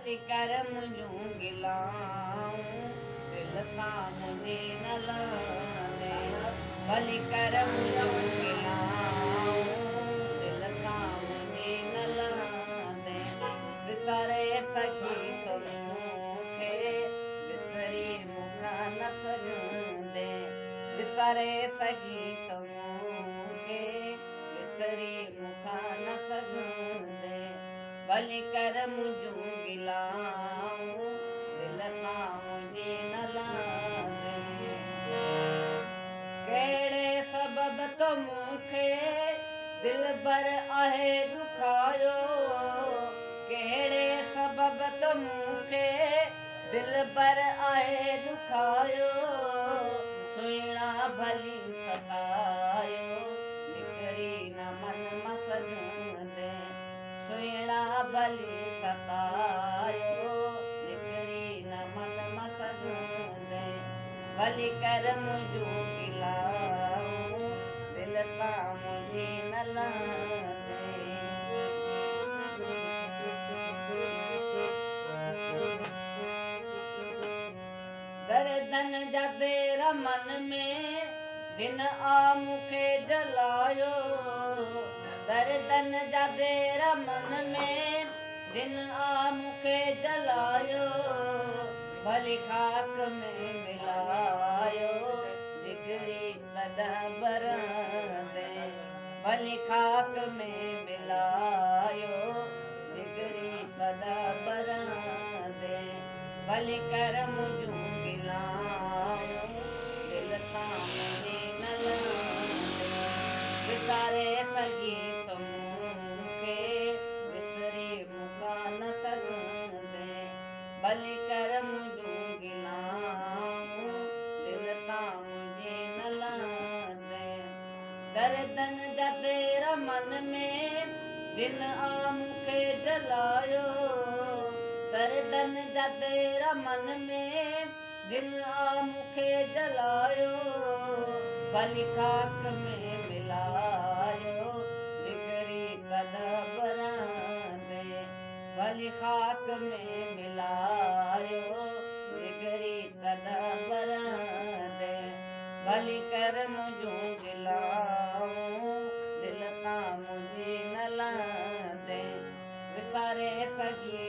भली कर मुंहिंजूं गिलाऊं दिल तां मुंहिंजे न लहंदे भली कर मुंहिंजूं गिलाऊं दिल तां मुंहिंजे न लहंदे विसारे सघी तो मूंखे विसरी मूंखां न सघंदे विसारे सघी तो मूंखे विसरी मूंखां न सघंदे भली कर मुंहिंजूं गिलाऊं दिल तां मुंहिंजे न लहंदे कहिड़े सबब तो मूंखे दिल भर आहे ॾुखायो कहिड़े सबब तो मूंखे दिल भर आहे ॾुखायो सुहिणा भली सतायो निकिरी न मन मां सघंदे सुहिणा भली सतायो निकिरी न मन मां सघंदे भली कर मुंहिंजूं गिलाऊं दिल तां मुंहिंजे न लहंदे दर्दन जा देर मन में जिन आ मूंखे जलायो दर्दन जा देर मन में जिन आ मूंखे जलायो भली खाक में मिलायो जिगरी तॾहिं बरंदे भली खाक में मिलायो जिगरी तॾहिं बरंदे भली कर मुंहिंजूं गिलाऊं दिल तां मुंहिंजे न लहंदे विसारे सघी तो मूंखे विसरी मूंखां न सघंदे भली कर मुंहिंजूं गिलाऊं दिल तां मुंहिंजे न लहंदे दर्दन जा देर मन में जिन आ मूंखे जलायो दर्दन जा देर मन में जिन आ मूंखे जलायो भली खाक में मिलायो जिगरी तॾहिं बरंदे भली खाक में मिलायो जिगरी तॾहिं बरंदे भली कर मुंहिंजूं गिलाऊं दिल तां मुंहिंजे न लहंदे विसारे सघी